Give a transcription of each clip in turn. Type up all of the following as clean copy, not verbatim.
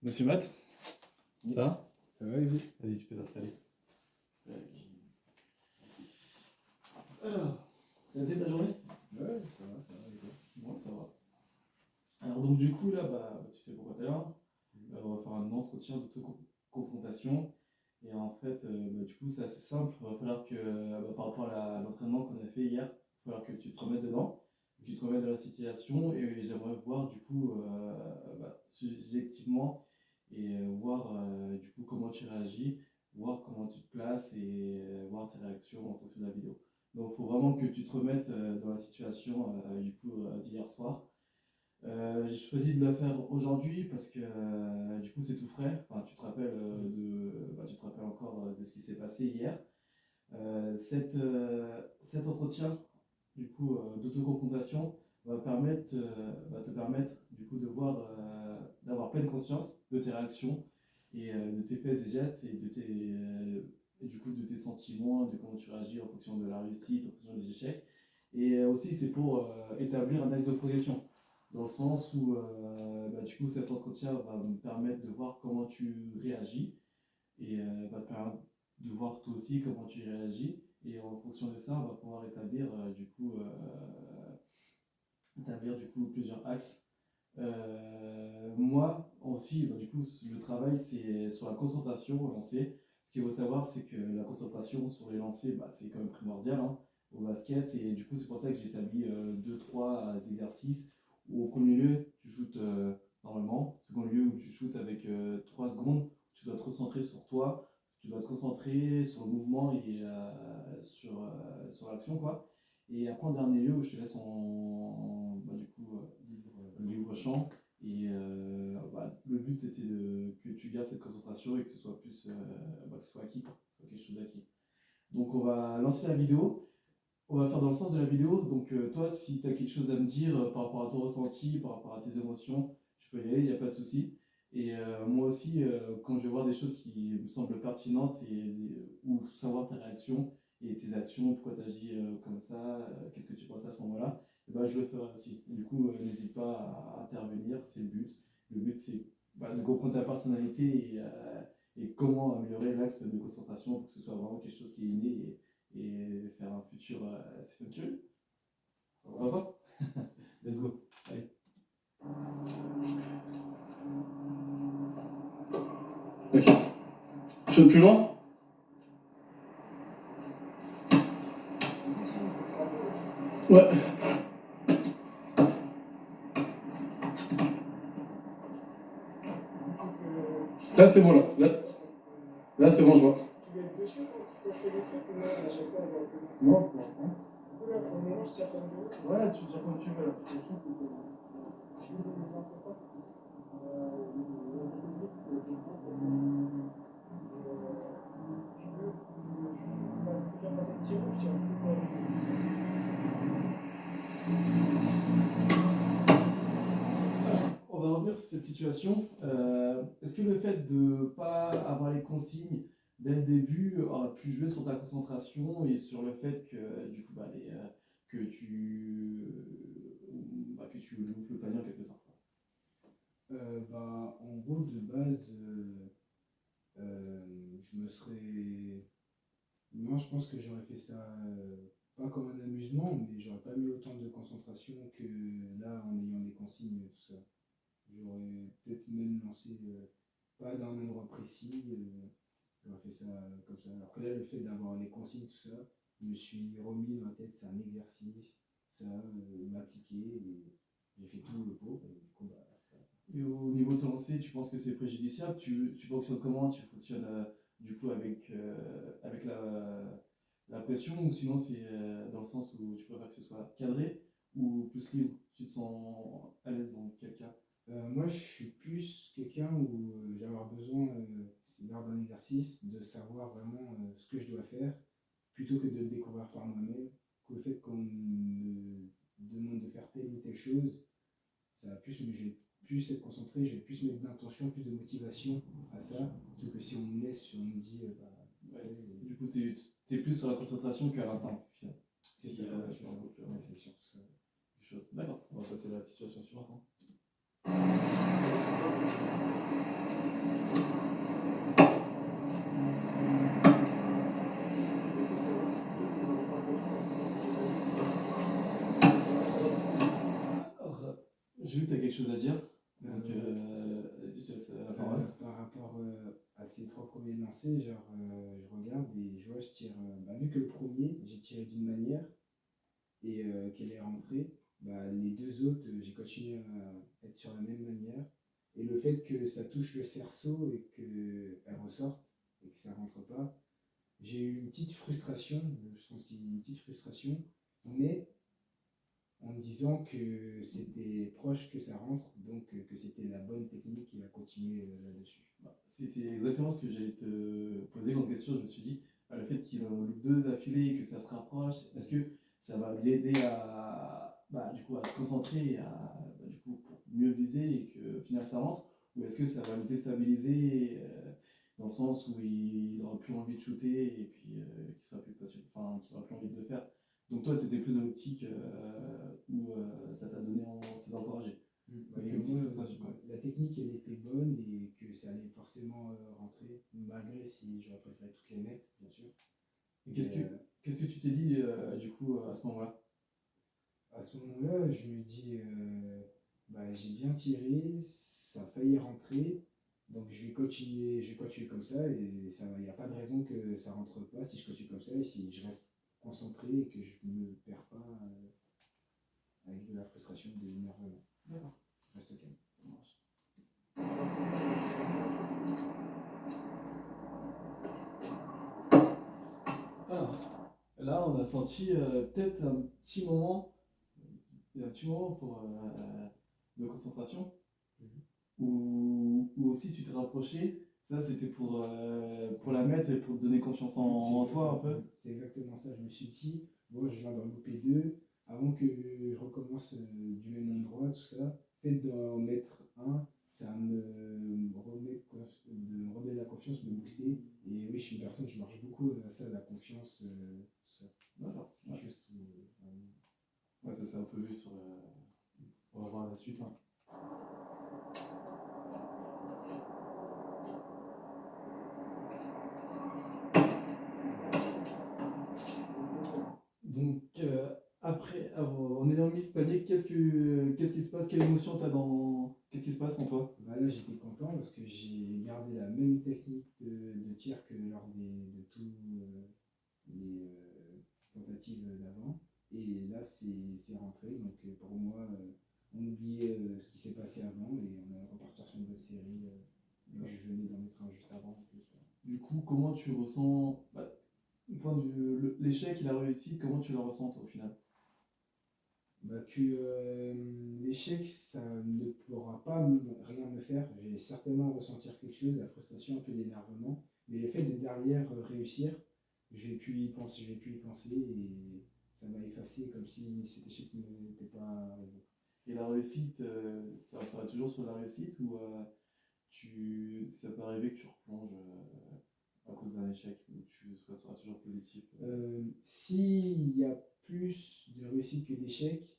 Monsieur Matt, ça va? Ça va, Evie? Vas-y, tu peux t'installer. Alors, ça a été ta journée? Ouais, ça va, et toi? Bon, ça va. Alors, donc, du coup, là, tu sais pourquoi t'es là. On va faire un entretien d'auto-confrontation. Et en fait, du coup, c'est assez simple. Il va falloir que, par rapport à l'entraînement qu'on a fait hier, il va falloir que tu te remettes dedans, que tu te remettes dans la situation. Et j'aimerais voir, du coup, subjectivement, et voir, du coup, comment tu réagis, voir comment tu te places et voir tes réactions en fonction de la vidéo. Donc, il faut vraiment que tu te remettes dans la situation, d'hier soir. J'ai choisi de la faire aujourd'hui parce que du coup c'est tout frais. Enfin, tu te rappelles encore de ce qui s'est passé hier. Cet entretien du coup d'autoconfrontation va te permettre du coup de voir, d'avoir pleine conscience de tes réactions et de tes faits et gestes et du coup de tes sentiments, de comment tu réagis en fonction de la réussite, en fonction des échecs. Et aussi c'est pour établir un axe de progression dans le sens où du coup cet entretien va me permettre de voir comment tu réagis et va te permettre de voir toi aussi comment tu réagis et en fonction de ça on va pouvoir établir du coup plusieurs axes. Moi aussi du coup le travail c'est sur la concentration au lancer. Ce qu'il faut savoir c'est que la concentration sur les lancers c'est quand même primordial hein, au basket et du coup c'est pour ça que j'ai établi 2-3 exercices où au premier lieu tu shootes normalement, second lieu où tu shootes avec 3 secondes, tu dois te concentrer sur toi, tu dois te concentrer sur le mouvement et sur l'action quoi. Et après en dernier lieu où je te laisse libre champ et le but c'était que tu gardes cette concentration et que ce soit plus que ce soit acquis quoi, que ce soit quelque chose d'acquis. Donc on va lancer la vidéo. On va faire dans le sens de la vidéo, donc toi, si tu as quelque chose à me dire par rapport à ton ressenti, par rapport à tes émotions, tu peux y aller, il n'y a pas de souci. Et moi aussi, quand je vais voir des choses qui me semblent pertinentes ou savoir tes réactions et tes actions, pourquoi tu agis comme ça, qu'est-ce que tu penses à ce moment-là, et je le ferai aussi. Et du coup, n'hésite pas à intervenir, c'est le but. Le but, c'est de comprendre ta personnalité et comment améliorer l'axe de concentration pour que ce soit vraiment quelque chose qui est inné et faire un futur Stephen Curry. On va pas. Let's go. Allez. Ok. Tu veux plus loin? Ouais. Là c'est bon là c'est bon je vois. Tu veux être dessus quand je fais des trucs ou là à chaque fois on va plus? Non, pour l'instant. Du coup là pour le moment je tire comme je veux. Ouais tu tires comme tu veux là. On va revenir sur cette situation. Est-ce que le fait de ne pas avoir les consignes dès le début aurait pu jouer sur ta concentration et sur le fait que du coup que tu loupes le panier en quelque sorte? En gros, de base, je me serais. Moi, je pense que j'aurais fait ça pas comme un amusement, mais j'aurais pas mis autant de concentration que là en ayant les consignes et tout ça. J'aurais peut-être même lancé pas dans un endroit précis, j'aurais fait ça comme ça. Alors que là, le fait d'avoir les consignes, tout ça, je me suis remis dans la tête, c'est un exercice, ça, m'appliquer, et j'ai fait tout le pot, et du coup, ça. Et au niveau de ton lancer, tu penses que c'est préjudiciable? Tu fonctionnes comment? Tu fonctionnes du coup avec la pression ou sinon c'est dans le sens où tu préfères que ce soit cadré ou plus libre? Tu te sens à l'aise dans quel cas? Moi, je suis plus quelqu'un où j'ai avoir besoin, lors d'un exercice, de savoir vraiment ce que je dois faire, plutôt que de le découvrir par moi-même. Le fait qu'on me demande de faire telle ou telle chose, ça va plus, je vais plus être concentré, je vais plus mettre d'intention, plus de motivation à ça, plutôt que si on me laisse, si on me dit. Du coup, t'es plus sur la concentration qu'à l'instant. C'est ça, c'est surtout ça. D'accord, on va passer à la situation suivante. j'ai vu que tu as quelque chose à dire, donc Euh, vas-y, je te laisse la parole. Par rapport à ces trois premiers lancers, genre, je regarde et je vois, je tire. Bah, vu que le premier, j'ai tiré d'une manière et qu'elle est rentrée, bah, les deux autres, j'ai continué à être sur la même manière. Et le fait que ça touche le cerceau et qu'elle ressorte et que ça rentre pas, j'ai eu une petite frustration, je pense une petite frustration, mais en me disant que c'était proche que ça rentre, donc que c'était la bonne technique et à continuer là-dessus. Bah, c'était exactement ce que j'allais te poser comme question. Je me suis dit, le fait qu'il en loupe deux d'affilée, que ça se rapproche, est-ce que ça va l'aider à, du coup, à se concentrer, et du coup, pour mieux viser et que au final ça rentre, ou est-ce que ça va le déstabiliser dans le sens où il n'aura plus envie de shooter et puis qu'il sera plus patient, enfin, qu'il n'aura plus envie de le faire. Donc toi, tu étais plus dans l'optique où ça t'a donné, ça t'a encouragé. Bah, Avec que une petite moi, frustration, quoi. la technique, elle était bonne et que ça allait forcément rentrer, malgré si j'aurais préféré toutes les mettre, bien sûr. Et Mais qu'est-ce que tu t'es dit du coup à ce moment-là? à ce moment-là, je me dis, bah, j'ai bien tiré, ça a failli rentrer, donc je vais continuer comme ça et il n'y a pas de raison que ça rentre pas si je continue comme ça et si je reste concentré et que je ne me perds pas avec de la frustration, de l'énervement. D'accord, Je reste calme. ça marche. Alors, là, on a senti peut-être un petit moment de concentration, Mhm. où aussi tu t'es rapproché. Ça, c'était pour la mettre et pour te donner confiance en toi un peu. C'est exactement ça. Je me suis dit, bon, je viens d'en louper deux. Avant que je recommence du même endroit, tout ça, fait d'en mettre un, ça me remet la confiance, me booster. Et oui, je suis une personne, je marche beaucoup à ça, la confiance, tout ça. D'accord. C'est quelque chose qui est vraiment. Ouais, ça s'est un peu vu sur. On va voir la suite, hein. Donc, après, en ayant mis ce panier, qu'est-ce qui se passe? Quelle émotion t'as dans. Qu'est-ce qui se passe en toi? Bah là, j'étais content parce que j'ai gardé la même technique de tir que lors de tous les tentatives d'avant. Et là, c'est rentré. Donc pour moi, on oubliait ce qui s'est passé avant et on est reparti sur une bonne série. Je venais d'en mettre un juste avant en plus. Du coup, comment tu ressens du point de vue l'échec et la réussite, comment tu la ressens toi, au final? Bah, que l'échec, ça ne pourra pas rien me faire. Je vais certainement ressentir quelque chose, la frustration, un peu d'énervement. Mais le fait de derrière réussir, je vais plus y penser et ça va effacer comme si cet échec n'était pas arrivé. Et la réussite, ça sera toujours sur la réussite ou ça peut arriver que tu replonges à cause d'un échec ou seras toujours positif? S'il y a plus de réussite que d'échecs,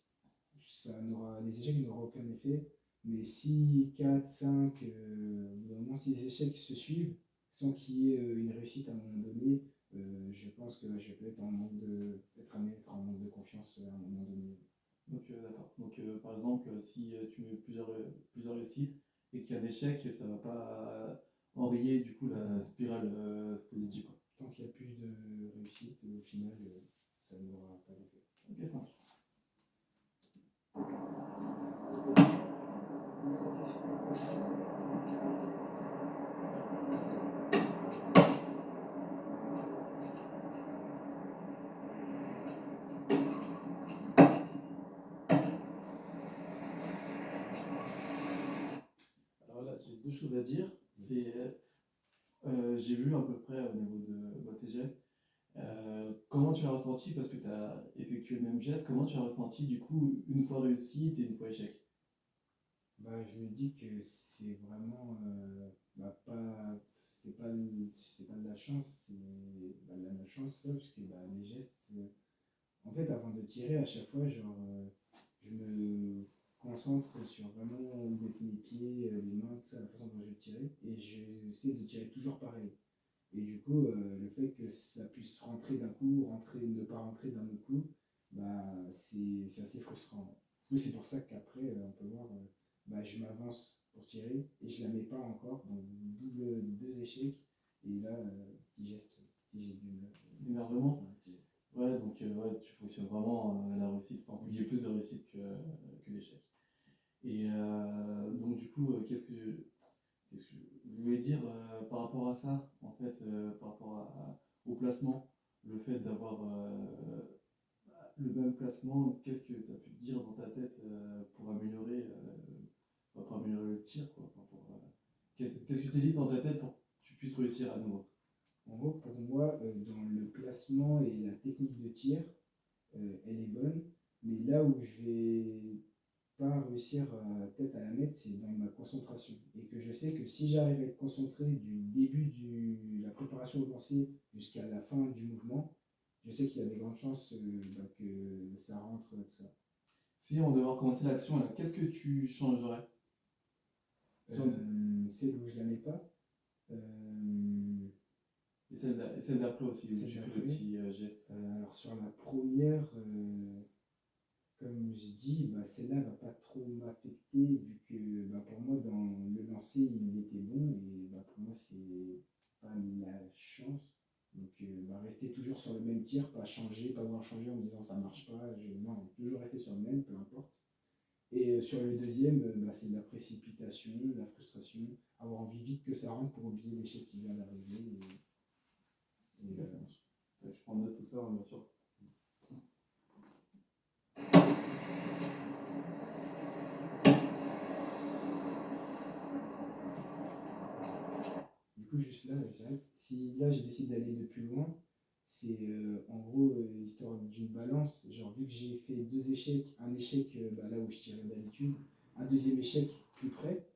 les échecs n'auront aucun effet. Mais si 4 5 au bout d'un moment, si les échecs se suivent sans qu'il y ait une réussite à un moment donné, je pense que je peux être amené à être en manque de confiance à un moment donné. Donc, d'accord. Donc, par exemple, si tu mets plusieurs réussites et qu'il y a un échec, ça va pas enrayer du coup la spirale positive, quoi. Tant qu'il y a plus de réussite, au final, ça n'aura pas d'effet. Ok, ça marche. Alors là, j'ai deux choses à dire. C'est, j'ai vu à peu près au niveau de tes gestes. Comment tu as ressenti, parce que tu as effectué le même geste, comment tu as ressenti du coup une fois réussite et une fois échec? Bah, je me dis que c'est vraiment c'est pas de la chance, c'est de la malchance, ça, parce que bah, les gestes, en fait, avant de tirer, à chaque fois, genre, je me concentre sur vraiment où mettre mes pieds, les mains, tout ça, la façon dont je vais tirer, et j'essaie de tirer toujours pareil. Et du coup, le fait que ça puisse rentrer d'un coup, ne pas rentrer d'un autre coup, bah, c'est assez frustrant. Oui, c'est pour ça qu'après, on peut voir, bah, je m'avance pour tirer et je la mets pas encore, donc double deux échecs. Et là, petit geste d'humeur. Énervement. Ouais, petit geste. Ouais, donc ouais, tu fonctionnes vraiment à la réussite. Enfin, il y a plus de réussite que d'échec. Et donc, du coup, qu'est-ce que je voulais dire par rapport à ça, en fait, par rapport au placement, le fait d'avoir le même placement, qu'est-ce que tu as pu te dire dans ta tête pour améliorer le tir, quoi, enfin, qu'est-ce que tu t'es dit dans ta tête pour que tu puisses réussir à nouveau? En gros, pour moi, dans le placement et la technique de tir, elle est bonne. Mais là où je vais pas réussir peut-être à la mettre, c'est dans ma concentration. Et que je sais que si j'arrive à être concentré du début de la préparation au lancer jusqu'à la fin du mouvement, je sais qu'il y a des grandes chances bah, que ça rentre, tout ça. Si on devait recommencer l'action, là, qu'est-ce que tu changerais? Si on- Celle où je la mets pas, et celle d'après aussi, où celle tu fais le d'après. petit geste. Alors sur la première, comme je dis, bah, celle-là va pas trop m'affecter vu que bah, pour moi dans le lancer il était bon et bah, pour moi c'est pas la chance. Donc bah, rester toujours sur le même tir, pas changer, pas vouloir changer en me disant ça marche pas. Non, toujours rester sur le même, peu importe. Et sur le deuxième, bah, c'est de la précipitation, de la frustration, avoir envie vite que ça rentre pour oublier l'échec qui vient d'arriver. Ok, Et, ça marche. Ouais, je prends note de tout ça, hein, bien sûr. Du coup, juste là, j'arrête. Si là, j'ai décidé d'aller de plus loin, c'est en gros histoire d'une balance. Genre, vu que j'ai fait deux échecs, un échec bah, là où je tirais d'habitude, un deuxième échec plus près,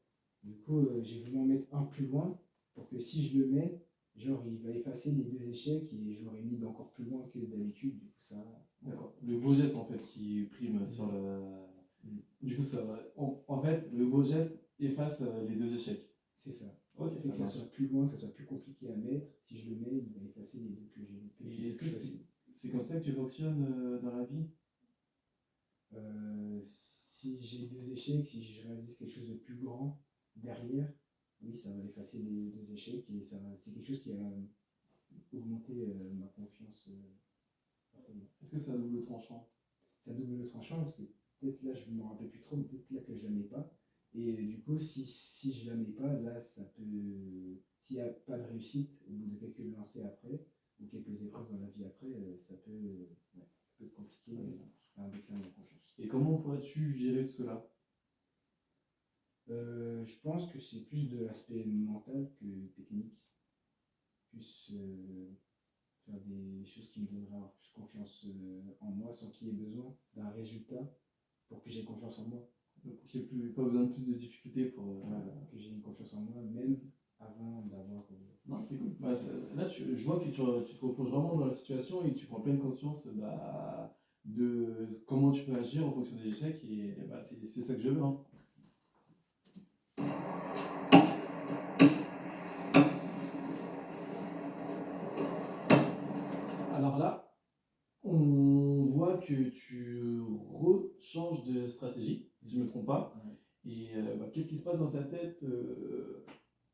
du coup, j'ai voulu en mettre un plus loin pour que si je le mets, genre, il va effacer les deux échecs et je l'aurais mis d'encore plus loin que d'habitude. Du coup, ça. D'accord. Le beau geste, en fait, qui prime sur le. Mm. Du coup, en fait, le beau geste efface les deux échecs. C'est ça. Ok, Fait ça que ça marche. soit plus loin, que ça soit plus compliqué à mettre. Si je le mets, il va effacer les deux que j'ai loupés, qui Et étaient est-ce que plus faciles. c'est comme ça que tu fonctionnes dans la vie? Si j'ai deux échecs, si je réalise quelque chose de plus grand derrière, oui, ça va effacer les deux échecs et c'est quelque chose qui a augmenté ma confiance fortement. Est-ce que c'est à double tranchant? C'est à double tranchant parce que peut-être là, je ne me rappelle plus trop, mais peut-être là que je la mets pas. Et du coup, si je la mets pas, là, ça peut. S'il n'y a pas de réussite au bout de quelques lancers après, ou quelques épreuves dans la vie après, ouais, ça peut être compliqué Ok, ça marche. à un déclin de confiance. Et comment pourrais-tu gérer cela? Je pense que c'est plus de l'aspect mental que technique, plus faire des choses qui me donneraient avoir plus confiance en moi sans qu'il y ait besoin d'un résultat pour que j'ai confiance en moi. Pour qu'il n'y ait pas besoin de plus de difficultés pour. Voilà, que j'ai une confiance en moi même avant d'avoir. Non, c'est cool. Bah, là, je vois que tu te replonges vraiment dans la situation et que tu prends pleine conscience bah, de comment tu peux agir en fonction des échecs. Et bah, c'est ça que je veux, hein. Alors là, on voit que tu rechanges de stratégie, si je ne me trompe pas. Ouais. Et bah, qu'est-ce qui se passe dans ta tête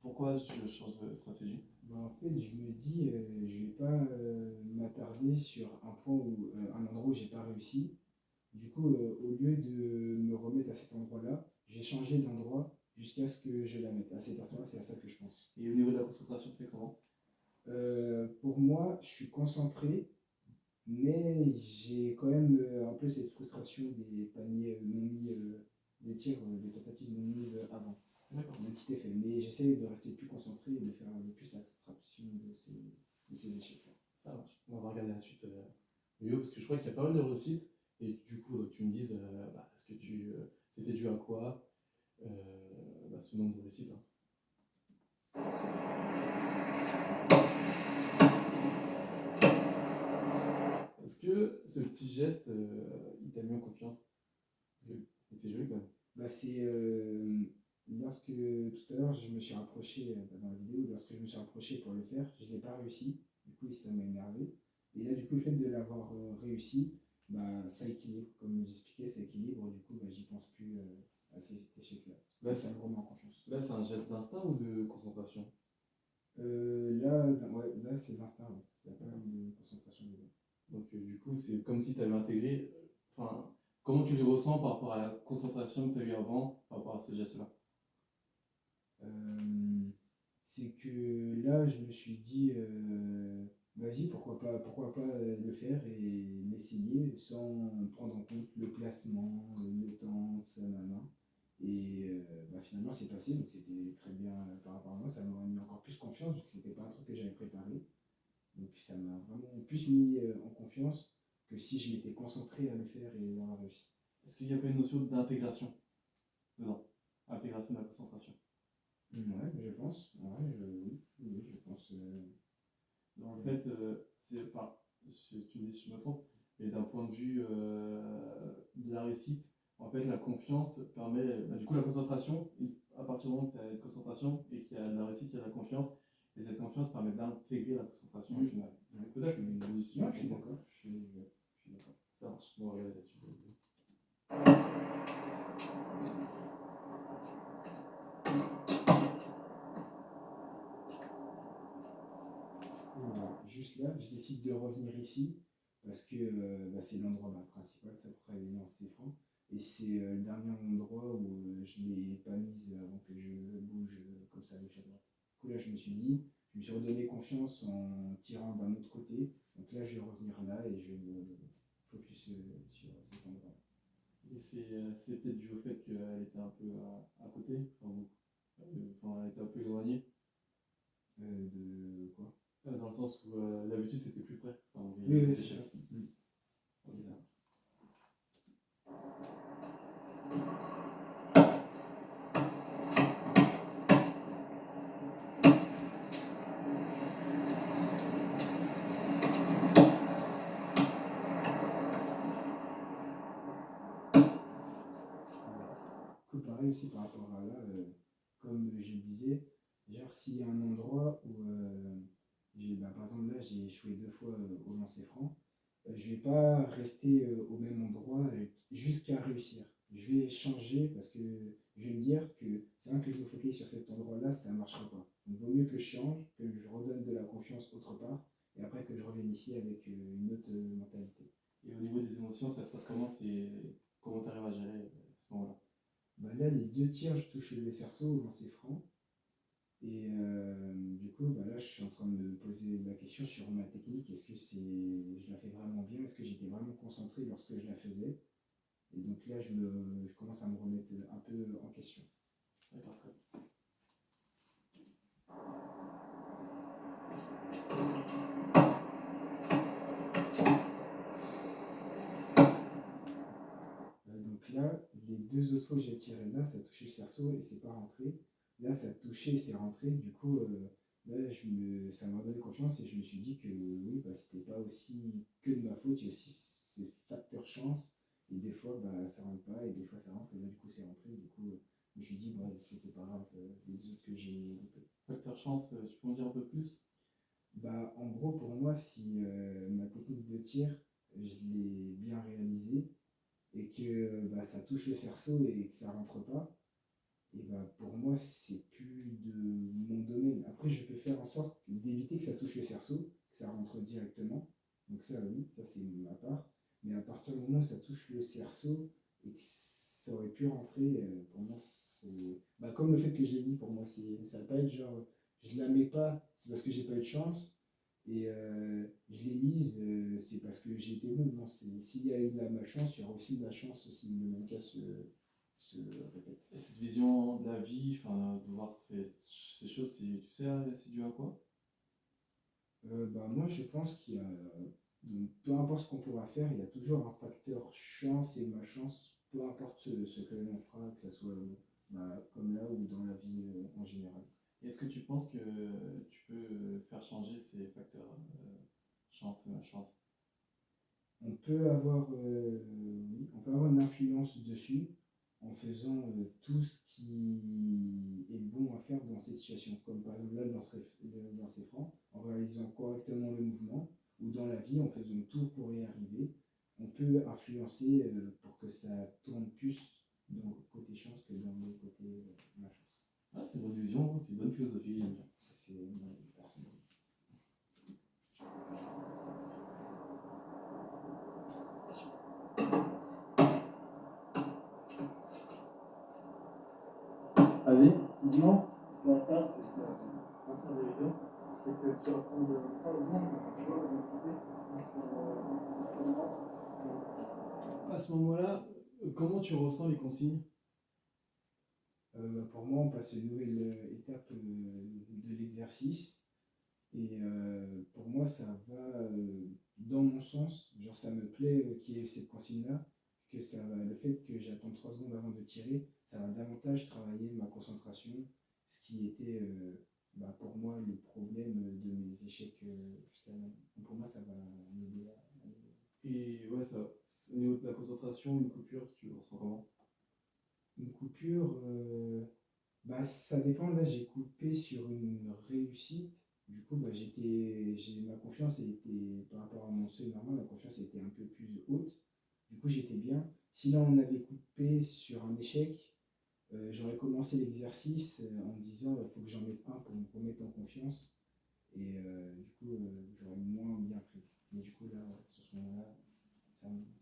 pourquoi tu changes de stratégie? Bah, en fait, je me dis, je vais pas m'attarder sur un point où, un endroit où j'ai pas réussi. Du coup, au lieu de me remettre à cet endroit-là, j'ai changé d'endroit jusqu'à ce que je la mette. À cet instant-là, c'est à ça que je pense. Et au niveau de la concentration, c'est comment? Pour moi, je suis concentré, mais j'ai quand même un peu cette frustration des paniers non mis, des tirs, des tentatives non mises avant. D'accord. Un petit effet. Mais j'essaie de rester le plus concentré et de faire le plus abstraction de ces échecs-là. Ça marche. On va regarder la suite mieux parce que je crois qu'il y a pas mal de réussites. Et du coup, tu me dises, bah, est-ce que c'était dû à quoi bah, ce nombre de réussites, hein. Est-ce que ce petit geste, il t'a mis en confiance? Parce que il était joli quand même. Bah, c'est lorsque tout à l'heure je me suis rapproché dans la vidéo, lorsque je me suis rapproché pour le faire, je n'ai pas réussi. Du coup, ça m'a énervé. Et là, du coup, le fait de l'avoir réussi, bah, ça équilibre, comme j'expliquais, ça équilibre, du coup, bah, j'y pense plus à cet échec-là. Là, Et ça me remet en confiance. là, c'est un geste d'instinct ou de concentration? Là, c'est l'instinct, ouais. Il n'y a pas de concentration dedans. Donc, du coup, c'est comme si tu avais intégré. Enfin, comment tu le ressens par rapport à la concentration que tu as eue avant, par rapport à ce geste-là? Euh, c'est que là, je me suis dit, vas-y, pourquoi pas le faire et l'essayer sans prendre en compte le placement, le temps, tout ça, nanana. Et bah, finalement, c'est passé, donc c'était très bien par rapport à moi. Ça m'a mis encore plus confiance, vu que c'était pas un truc que j'avais préparé. Donc ça m'a vraiment plus mis en confiance que si je m'étais concentré à le faire et l'avoir réussi. Est-ce qu'il n'y a pas une notion d'intégration dedans? Intégration de la concentration. Ouais, je pense. Ouais, oui, je pense. En fait, enfin, tu me dis si je me trompe, mais d'un point de vue de la réussite, en fait, la confiance permet, bah, du coup, la concentration, à partir du moment où tu as une concentration et qu'il y a de la réussite, il y a de la confiance, et cette confiance permet d'intégrer la concentration au final. Ouais, Peut-être, je je me dis si je non, me je suis trompe. d'accord. Je suis d'accord. Ça marche, bon, regardez là-dessus. Juste là, je décide de revenir ici parce que bah, c'est l'endroit principal, ça pour travailler dans ces francs. Et c'est le dernier endroit où je ne l'ai pas mise avant que je bouge comme ça de gauche à droite. Du coup, là, je me suis redonné confiance en tirant d'un autre côté. Donc là, je vais revenir là et je vais me focus sur cet endroit. Et c'est peut-être dû au fait qu'elle était un peu à côté, enfin, elle était un peu éloignée, De quoi? dans le sens où d'habitude c'était plus près, enfin, Oui, oui, les c'est ça. échecs. C'est Ok, ça ça. marche. Du coup, pareil aussi par rapport à là, comme je le disais, genre s'il y a un endroit où, par exemple là, j'ai échoué 2 fois au lancer franc, je vais pas rester au même endroit jusqu'à réussir. Je vais changer parce que je vais me dire que c'est vrai que je me focalise sur cet endroit-là, ça ne marchera pas. Donc, il vaut mieux que je change, que je redonne de la confiance autre part, et après que je revienne ici avec une autre mentalité. Et au niveau des émotions, ça se passe comment? Comment tu arrives à gérer ce moment-là? Bah là, les 2 tirs, je touche le cerceau au lancer franc. Et du coup, bah là, je suis en train de me poser la question sur ma technique. Est-ce que je la fais vraiment bien? Est-ce que j'étais vraiment concentré lorsque je la faisais? Et donc là, je commence à me remettre un peu en question. D'accord, très bien. Donc là, les 2 autres fois que j'ai tiré là, ça a touché le cerceau et c'est pas rentré. Là, ça a touché et c'est rentré. Du coup, là, ça m'a donné confiance et je me suis dit que oui, bah, c'était pas aussi que de ma faute. Il y a aussi ces facteurs chance. Et des fois, bah, ça rentre pas et des fois, ça rentre. Et là, du coup, c'est rentré. Du coup, je me suis dit, bah, c'était pas grave, les autres que j'ai loupés. Facteur chance, tu peux en dire un peu plus? Bah, en gros, pour moi, si ma technique de tir, je l'ai bien réalisée et que bah, ça touche le cerceau et que ça rentre pas, et bah, pour moi, c'est plus de mon domaine. Après, je peux faire en sorte d'éviter que ça touche le cerceau, que ça rentre directement. Donc ça, oui, ça c'est ma part. Mais à partir du moment où ça touche le cerceau et que ça aurait pu rentrer, pour moi, c'est... Bah, comme le fait que je l'ai mis, pour moi, ça va pas être genre, je la mets pas, c'est parce que j'ai pas eu de chance. Et je l'ai mise, c'est parce que j'ai été bon. Non, s'il y a eu de la malchance, il y aura aussi de la chance si le même cas se répète. Et cette vision de la vie, enfin, de voir ces choses, tu sais, c'est dû à quoi? Bah, moi, je pense qu'il y a, donc, peu importe ce qu'on pourra faire, il y a toujours un facteur chance et malchance, peu importe ce que l'on fera, que ce soit bah, comme là ou dans la vie en général. Et est-ce que tu penses que tu peux faire changer ces facteurs chance et malchance? On peut avoir une influence dessus en faisant tout ce qui est bon à faire dans cette situation, comme par exemple là dans ces francs, en réalisant correctement le mouvement, ou dans la vie en faisant tout pour y arriver, on peut influencer pour que ça tourne plus dans le côté chance que dans le côté malchance. Ah, c'est une bonne vision, c'est une bonne philosophie, j'aime bien. C'est mon avis personnel. Vas-y, dis-moi. Ce qu'on va faire, c'est que c'est un train de vidéo. C'est que tu vas prendre 3 secondes, tu vois, de côté. À ce moment-là, comment tu ressens les consignes? Pour moi, on passe à une nouvelle étape de l'exercice. Et pour moi, ça va dans mon sens. Genre, ça me plaît qu'il y ait cette consigne-là. Que ça va, le fait que j'attende 3 secondes avant de tirer, ça va davantage travailler ma concentration. Ce qui était pour moi le problème de mes échecs jusqu'à maintenant. Donc pour moi, ça va m'aider à. Et ouais, ça, au niveau de la concentration, une coupure, tu le ressens comment? Une coupure, ça dépend. Là, j'ai coupé sur une réussite. Du coup, ma confiance était, par rapport à mon seuil normal, la confiance était un peu plus haute. Du coup, j'étais bien. Sinon, on avait coupé sur un échec. J'aurais commencé l'exercice en me disant il faut que j'en mette un pour me remettre en confiance. Et du coup, j'aurais moins bien prise. Mais du coup, là, sur ce moment-là,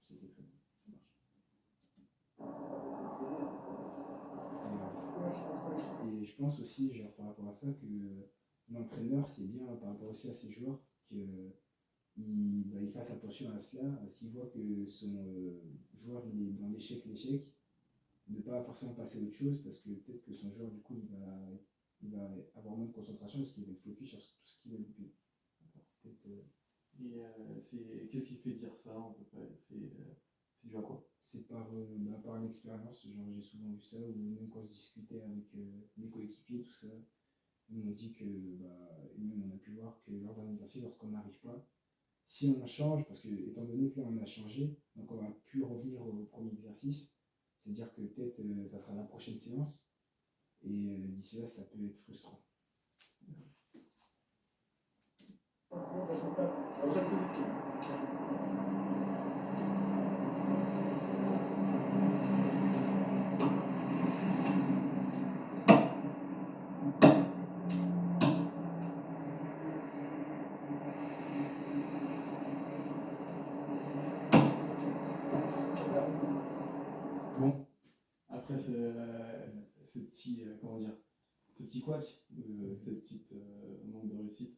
c'était très bien. Ça marche. Et je pense aussi, genre, par rapport à ça, que l'entraîneur, c'est bien par rapport aussi à ses joueurs, qu'il il fasse attention à cela. S'il voit que son joueur il est dans l'échec, ne pas forcément passer à autre chose, parce que peut-être que son joueur, du coup, il va avoir moins de concentration, parce qu'il va être focus sur tout ce qu'il va louper. Et qu'est-ce qui fait dire ça, à peu près? C'est dû à quoi? C'est par l'expérience. Genre, j'ai souvent vu ça, ou même quand je discutais avec mes coéquipiers, tout ça, ils m'ont dit que, et même on a pu voir que lors d'un exercice, lorsqu'on n'arrive pas, si on change, parce que étant donné que là on a changé, donc on va plus revenir au premier exercice, c'est-à-dire que peut-être ça sera la prochaine séance, et d'ici là ça peut être frustrant. Bon, après ce petit, comment dire, ce petit couac, cette petite manque de réussite,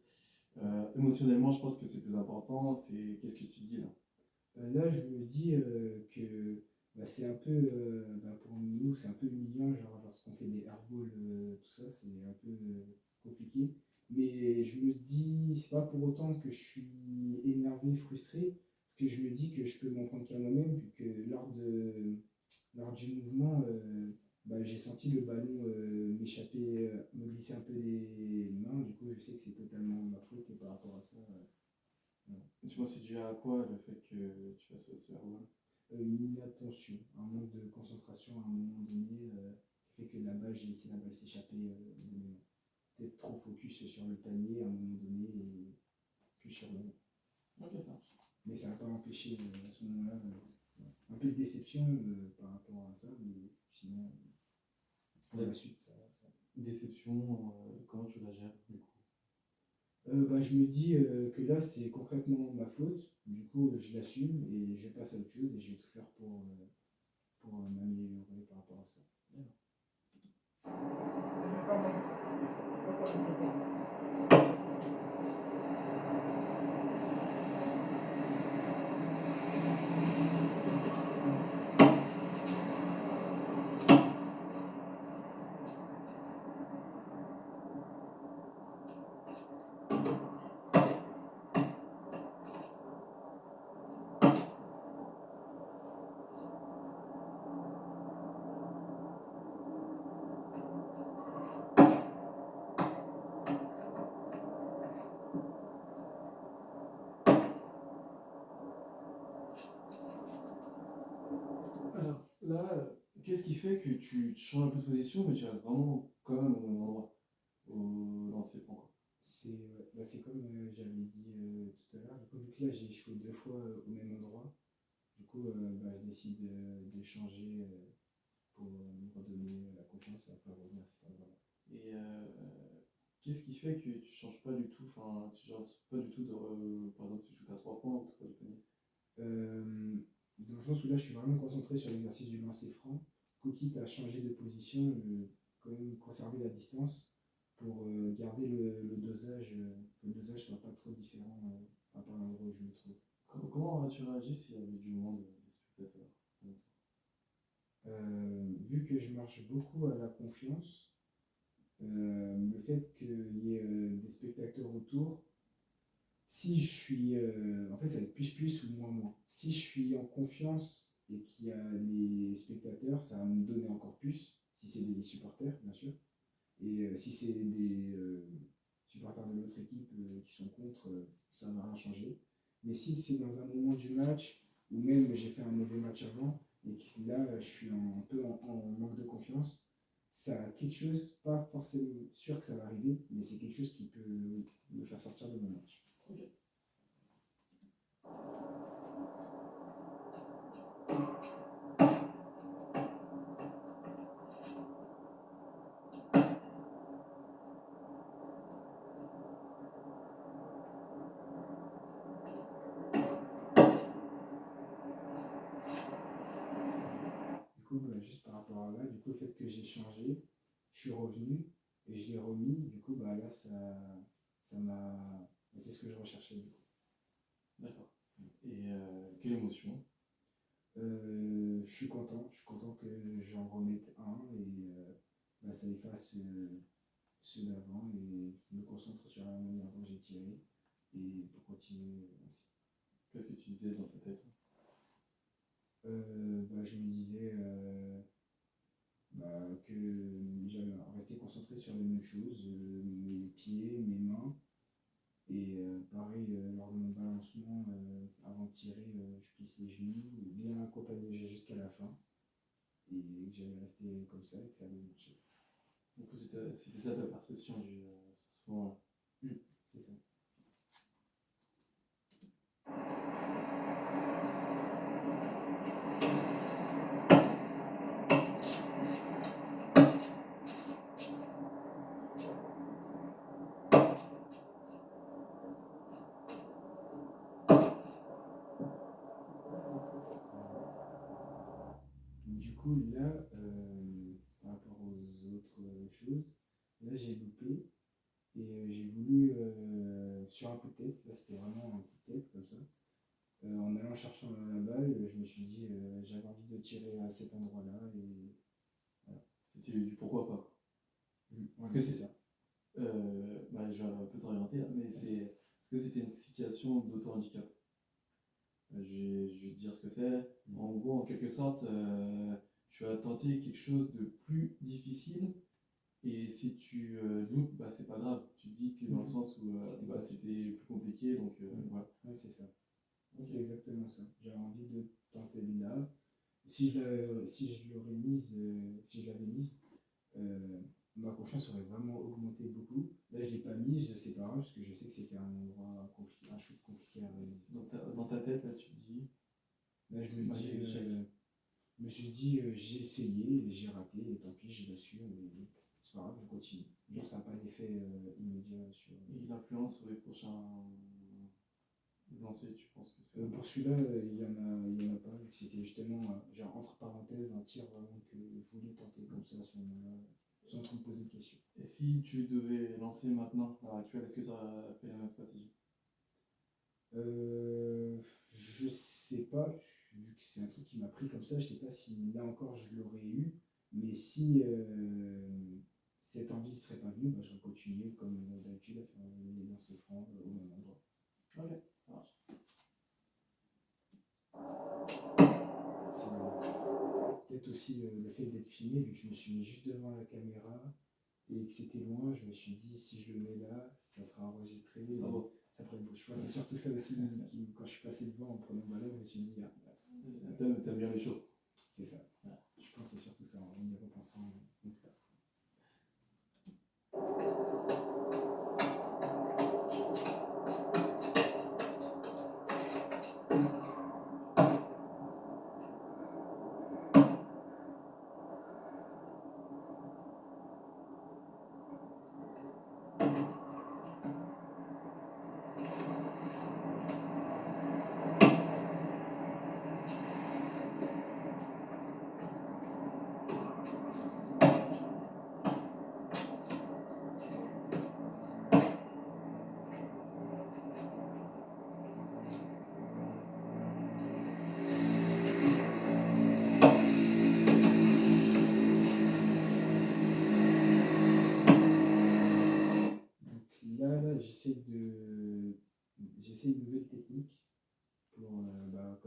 émotionnellement, je pense que c'est plus important. C'est qu'est-ce que tu te dis là? Là, je me dis que c'est un peu, pour nous, c'est un peu humiliant, genre lorsqu'on fait des airballs, tout ça, c'est un peu compliqué. Mais je me dis, c'est pas pour autant que je suis énervé, frustré, parce que je me dis que je peux m'en prendre qu'à moi-même, vu que lors du mouvement, j'ai senti le ballon m'échapper, me glisser un peu des mains. Du coup, je sais que c'est totalement ma faute, et par rapport à ça, voilà. Tu penses que c'est dû à quoi le fait que tu fasses ce airball? Une inattention, un manque de concentration à un moment donné qui fait que j'ai laissé la balle s'échapper de mes mains. Peut-être trop focus sur le panier à un moment donné et plus sur le. Ok, ça marche. Mais ça n'a pas empêché à ce moment-là un peu de déception par rapport à ça, mais sinon pour la suite ça. Déception, comment tu la gères du coup? Je me dis que là c'est concrètement ma faute, du coup je l'assume et je passe à autre chose et je vais tout faire pour m'améliorer par rapport à ça. Alors là, qu'est-ce qui fait que tu changes un peu de position, mais tu restes vraiment quand même au même endroit, au lancer franc, quoi? C'est comme j'avais dit tout à l'heure, du coup, vu que là j'ai échoué 2 fois au même endroit, Du coup, je décide de changer pour me redonner la confiance et après revenir à cet endroit-là. Et qu'est-ce qui fait que tu changes pas du tout, enfin, tu changes pas du tout par exemple, tu shootes à 3 points ou 3 du panier? Dans le sens où là, je suis vraiment concentré sur l'exercice du lancer franc. Quitte à changer de position, quand même conserver la distance pour garder le dosage, que le dosage soit pas trop différent par rapport à l'endroit où je me trouve. Comment aurais-tu réagi s'il y avait du monde, des spectateurs en même temps? Vu que je marche beaucoup à la confiance, le fait qu'il y ait des spectateurs autour, si je suis. En fait, ça va être plus ou moins. Si je suis en confiance et qu'il y a les spectateurs, ça va me donner encore plus. Si c'est des supporters, bien sûr. Et si c'est des supporters de l'autre équipe qui sont contre, ça ne va rien changer. Mais si c'est dans un moment du match, ou même j'ai fait un mauvais match avant, et que là, je suis un peu en manque de confiance, ça a quelque chose, pas forcément sûr que ça va arriver, mais c'est quelque chose qui peut me faire sortir de mon match. Ok. Du coup, juste par rapport à là, du coup, le fait que j'ai changé, je suis revenu et je l'ai remis, du coup, là, ça m'a. C'est ce que je recherchais, du coup. D'accord. Et quelle émotion? Je suis content que j'en remette un et ça efface ceux d'avant et je me concentre sur la manière dont j'ai tiré et pour continuer ainsi. Qu'est-ce que tu disais dans ta tête? Je me disais que j'allais rester concentré sur les mêmes choses, mes pieds, mes mains. Et pareil, lors de mon balancement, avant de tirer, je plisse les genoux, bien accompagné jusqu'à la fin. Et que j'allais rester comme ça et que ça allait marcher. Du coup, c'était ça ta perception sur ce moment-là. C'est ça. Du coup, là, par rapport aux autres choses, là j'ai loupé et j'ai voulu, sur un coup de tête, là c'était vraiment un coup de tête comme ça, en allant chercher la balle, je me suis dit j'avais envie de tirer à cet endroit-là et voilà. C'était du pourquoi pas, quoi. Parce Voilà, que c'est ça. je vais un peu t'orienter là, mais est-ce que c'était une situation d'auto-handicap? Je vais te dire ce que c'est. En gros, en quelque sorte, tu as tenté quelque chose de plus difficile et si tu loupes, c'est pas grave. Tu te dis que dans le sens où c'était plus compliqué, donc voilà. Ouais, c'est ça. Ok. C'est exactement ça. J'avais envie de tenter là. Si je l'aurais mise, si je l'avais mise, ma confiance aurait vraiment augmenté beaucoup. Là, je l'ai pas mise, c'est pas grave, parce que je sais que c'était un endroit compliqué, un shoot compliqué à réaliser. Dans ta tête, là, tu te dis, Là, je me suis dit, j'ai essayé, j'ai raté, et tant pis, j'ai reçu, et c'est pas grave, je continue. Genre, ça n'a pas d'effet immédiat sur. et l'influence sur les prochains lancers, tu penses que c'est. Pour celui-là, il y en a pas, vu que c'était justement, genre, entre parenthèses, un tir vraiment que je voulais tenter comme ça à ce moment-là, sans trop me poser de questions. Et si tu devais lancer maintenant, à l'heure actuelle, est-ce que tu aurais fait la même stratégie? Je sais pas, vu que c'est un truc qui m'a pris comme ça, je sais pas si là encore je l'aurais eu, mais si cette envie serait pas venue, j'aurais continué comme d'habitude à faire les lancers francs au même endroit. Ok, ça marche. Peut-être aussi le fait d'être filmé, vu que je me suis mis juste devant la caméra et que c'était loin, je me suis dit si je le mets là, ça sera enregistré. Ça va. Ça ferait beau. Je pense que c'est surtout ça aussi qui, quand je suis passé devant en prenant le ballon, je me suis dit T'aimes bien les shows. c'est ça. Voilà. Je pense que c'est surtout ça en y repensant.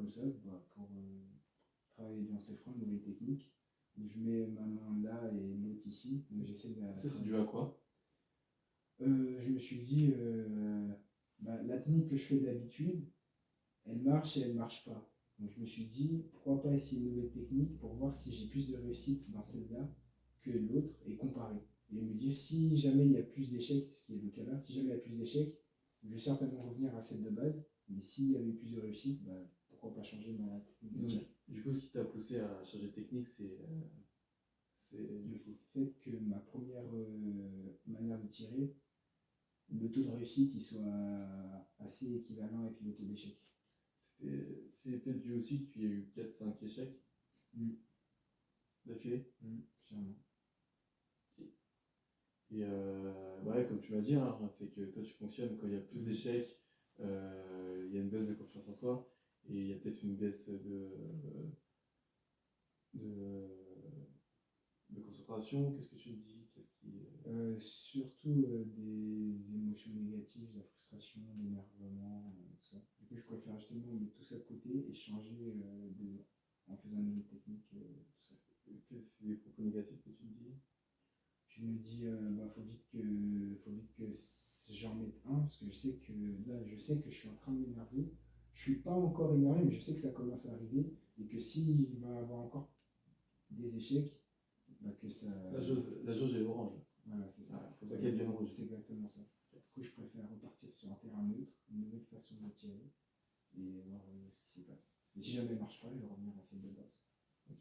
comme ça pour travailler dans ces freins, nouvelles techniques. Où je mets ma main là et l'autre ici. Donc j'essaie de Ça, c'est dû à quoi? je me suis dit, la technique que je fais d'habitude, elle marche et elle marche pas. Donc je me suis dit, pourquoi pas essayer une nouvelle technique pour voir si j'ai plus de réussite dans celle-là que l'autre et comparer. Et me dire, si jamais il y a plus d'échecs, ce qui est le cas là, si jamais il y a plus d'échecs, je vais certainement revenir à celle de base. Mais s'il y avait plus de réussite, pourquoi pas changer ma technique de Donc, tir. du coup, ce qui t'a poussé à changer de technique, c'est Le du coup. fait que ma première manière de tirer, le taux de réussite il soit assez équivalent avec le taux d'échec. C'est peut-être dû aussi qu'il y a eu 4-5 échecs Mm. d'affilée. Sûrement. Et ouais, comme tu m'as dit, hein, c'est que toi tu fonctionnes quand il y a plus d'échecs, il y a une baisse de confiance en soi, et il y a peut-être une baisse de, de concentration. Qu'est-ce que tu me dis? Surtout des émotions négatives, la frustration, l'énervement, tout ça. Du coup, je préfère justement mettre tout ça de côté et changer en faisant une nouvelle technique, tout ça. C'est des propos négatifs que tu me dis? Je me dis, faut vite que j'en mette un, parce que je sais que là, je sais que je suis en train de m'énerver. Je suis pas encore énervé, mais je sais que ça commence à arriver, et que s'il va y avoir encore des échecs, que ça. La jauge est orange. Voilà, c'est ça. Faut pas qu'elle devienne rouge. C'est exactement ça. Du coup, je préfère repartir sur un terrain neutre, une nouvelle façon de tirer, et voir ce qui s'y passe. Et si jamais elle marche pas, je vais revenir à celle de base. Ok.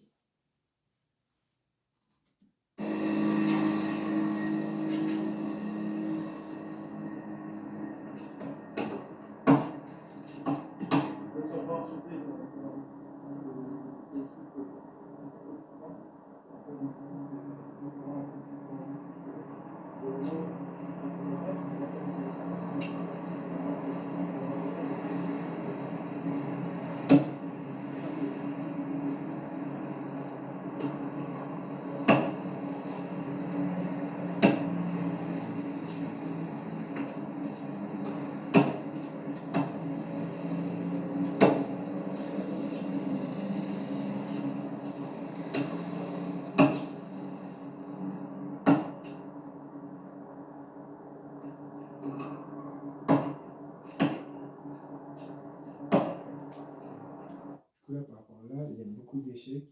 Du coup, là, par rapport à là, il y a beaucoup d'échecs,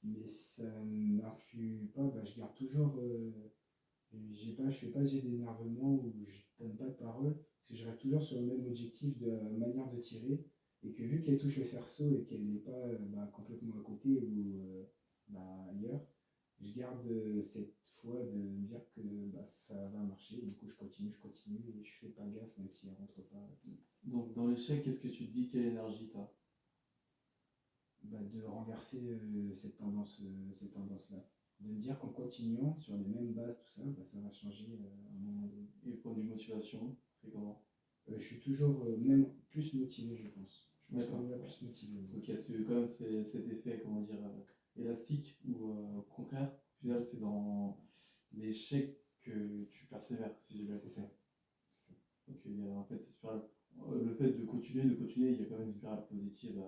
mais ça n'influe pas. Je garde toujours. Je fais pas de geste d'énervement ou je donne pas de parole, parce que je reste toujours sur le même objectif de manière de tirer. Et que vu qu'elle touche le cerceau et qu'elle n'est pas complètement à côté ou ailleurs, je garde cette foi de me dire que ça va marcher. Du coup, je continue et je fais pas gaffe, même si elle rentre pas. Donc dans l'échec, qu'est-ce que tu te dis? Quelle énergie t'as? De renverser cette tendance-là. De me dire qu'en continuant sur les mêmes bases, tout ça, ça va changer à un moment donné. Et point de vue motivation, c'est comment? Je suis toujours même plus motivé, je pense. Je pense D'accord. qu'on va plus motivé. Donc il y a quand même cet effet, comment dire, élastique, ou au contraire, au final, c'est dans l'échec que tu persévères, si j'ai bien C'est compris. ça. Donc il y a en fait cette spirale. Le fait de continuer, il y a quand même une spirale positive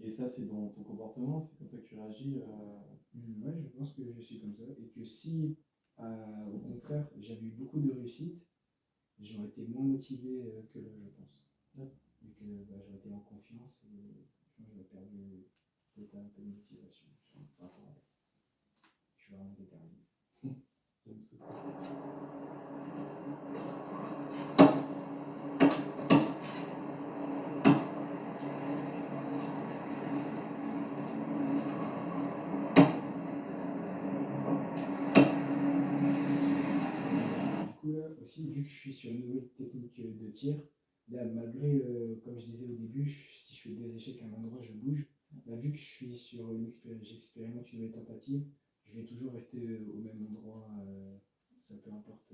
Et ça, c'est dans ton comportement, c'est comme ça que tu réagis. Ouais, je pense que je suis comme ça. Et que si, au contraire, j'avais eu beaucoup de réussite, j'aurais été moins motivé que là, je pense. Ouais. Et que j'aurais été en confiance et je pense que j'aurais perdu peut-être un peu de motivation. Je suis vraiment déterminé. J'aime ça. Du coup, là aussi, vu que je suis sur une nouvelle technique de tir, là, malgré, comme je disais au début, si je fais des échecs à un endroit, je bouge. Là, vu que je suis sur j'expérimente une nouvelle tentative, je vais toujours rester au même endroit, ça peu importe.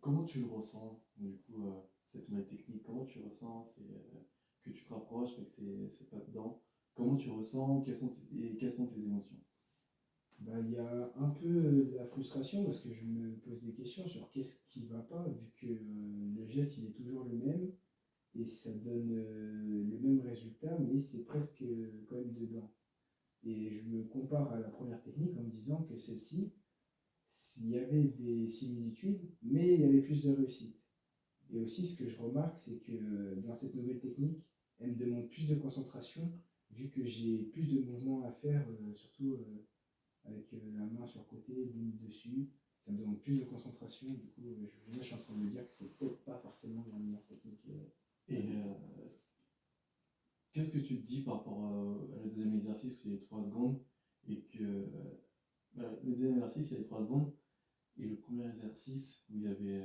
Comment tu le ressens, du coup, cette nouvelle technique? Comment tu ressens que tu te rapproches, mais que c'est pas dedans? Comment tu ressens? Quelles sont tes émotions? Il y a un peu de la frustration parce que je me pose des questions sur qu'est-ce qui va pas, vu que le geste il est toujours le même et ça donne le même résultat, mais c'est presque quand même dedans. Et je me compare à la première technique en me disant que celle-ci, s'il y avait des similitudes, mais il y avait plus de réussite. Et aussi, ce que je remarque, c'est que dans cette nouvelle technique, elle me demande plus de concentration, vu que j'ai plus de mouvements à faire, surtout avec la main sur le côté, l'une dessus. Ça me demande plus de concentration. Du coup, je suis en train de me dire que c'est peut-être pas forcément la meilleure technique. Et qu'est-ce que tu te dis par rapport à le deuxième exercice où il y a 3 secondes et que voilà, le deuxième exercice il y a 3 secondes et le premier exercice où il y avait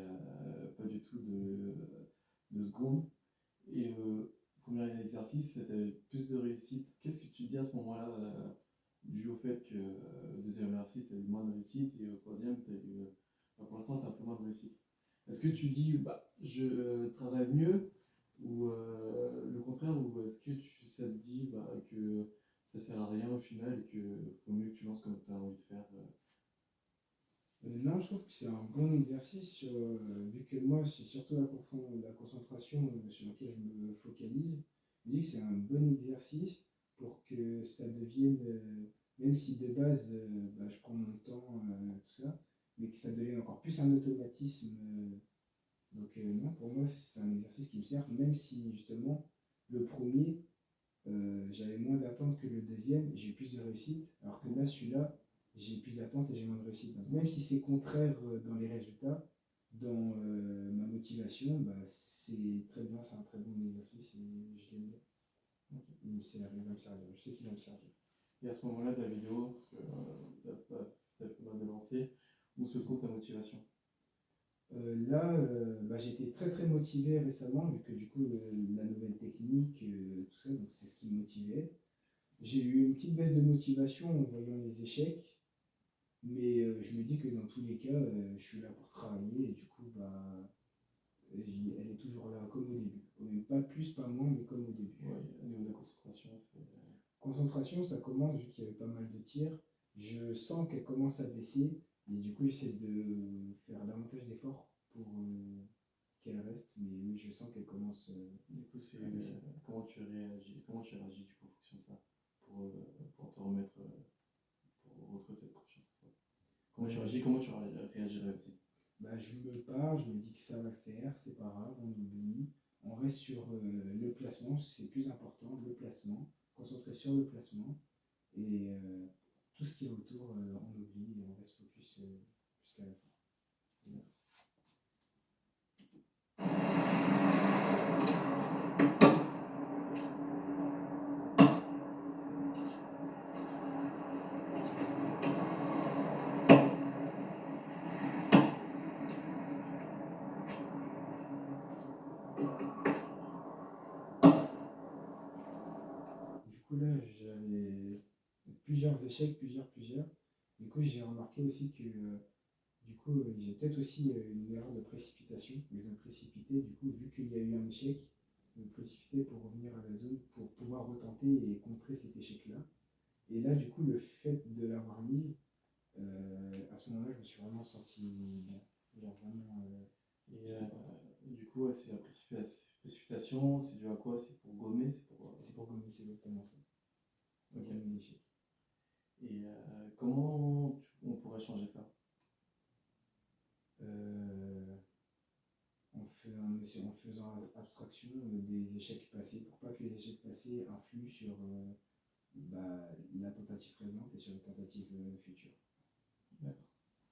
pas du tout de secondes et le premier exercice c'était plus de réussite. Qu'est-ce que tu te dis à ce moment-là dû au fait que le deuxième exercice tu as eu moins de réussite et au troisième tu as eu pour l'instant tu as un peu moins de réussite. Est-ce que tu dis bah je travaille mieux ou le contraire, ou est-ce que ça te dit bah, que ça sert à rien au final et que faut mieux que tu lances comme tu as envie de faire Non, je trouve que c'est un bon exercice, vu que moi, c'est surtout la concentration sur laquelle je me focalise. Je dis que c'est un bon exercice pour que ça devienne, même si de base, bah, je prends mon temps, tout ça, mais que ça devienne encore plus un automatisme. Donc non, pour moi, c'est un exercice qui me sert, même si justement, le premier, j'avais moins d'attentes que le deuxième, j'ai eu plus de réussite, alors que là, celui-là, j'ai plus d'attentes et j'ai moins de réussite. Donc, même si c'est contraire dans les résultats, dans ma motivation, bah, c'est très bien, c'est un très bon exercice et je l'aime bien. Okay. Il va me servir, je sais qu'il va me servir. Et à ce moment-là de la vidéo, parce que tu as pas mal de lancé, où se trouve ta motivation? Là, bah, j'étais très très motivé récemment, vu que du coup, la nouvelle technique, tout ça, donc c'est ce qui me motivait. J'ai eu une petite baisse de motivation en voyant les échecs, mais je me dis que dans tous les cas, je suis là pour travailler et du coup, bah, elle est toujours là comme au début. Même pas plus, pas moins, mais comme au début. Ouais, au niveau de la concentration, c'est. Concentration, ça commence, vu qu'il y avait pas mal de tirs. Je sens qu'elle commence à baisser et du coup, j'essaie de faire davantage d'efforts pour qu'elle reste, mais oui, je sens qu'elle commence. Du coup, c'est comment tu réagis du coup en fonction de ça pour te remettre, pour retrouver cette confiance en toi. Comment tu réagirais aussi? Bah, je me pars, je me dis que ça va le faire, c'est pas grave, on oublie. On reste sur le placement, c'est plus important, le placement, concentré sur le placement. Et tout ce qui est autour, on oublie et on reste focus jusqu'à la fin. Merci. Du coup, là, j'avais plusieurs échecs, plusieurs. Du coup, j'ai remarqué aussi que du coup, j'ai peut-être aussi une erreur de précipitation. Je me précipitais, du coup, vu qu'il y a eu un échec, je me précipitais pour revenir à la zone, pour pouvoir retenter et contrer cet échec-là. Et là, du coup, le fait de l'avoir mise, à ce moment-là, je me suis vraiment senti bien. Genre vraiment. Et du coup, ouais, c'est la précipitation, c'est dû à quoi? C'est pour gommer, C'est pour gommer, c'est exactement ça. Ok. Gommer l'échec. Et comment on pourrait changer ça? En faisant abstraction des échecs passés, pour pas que les échecs passés influent sur bah, la tentative présente et sur les tentatives futures. D'accord.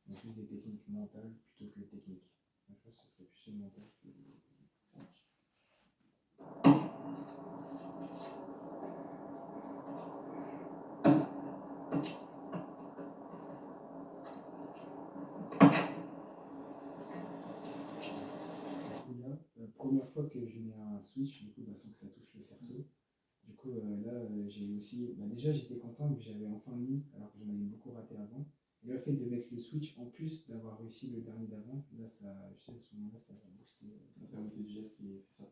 En plus des techniques mentales plutôt que techniques. Je pense que ce serait plus mental que technique. Ça marche. Première fois que je mets un switch, du coup, bah, sans que ça touche le cerceau. Du coup, là, j'ai aussi. Bah, déjà, j'étais content que j'avais enfin mis, alors que j'en avais beaucoup raté avant. Et le fait de mettre le switch en plus d'avoir réussi le dernier d'avant, là, ça, je sais, à ce moment-là, ça va booster. C'est la beauté du geste qui fait ça.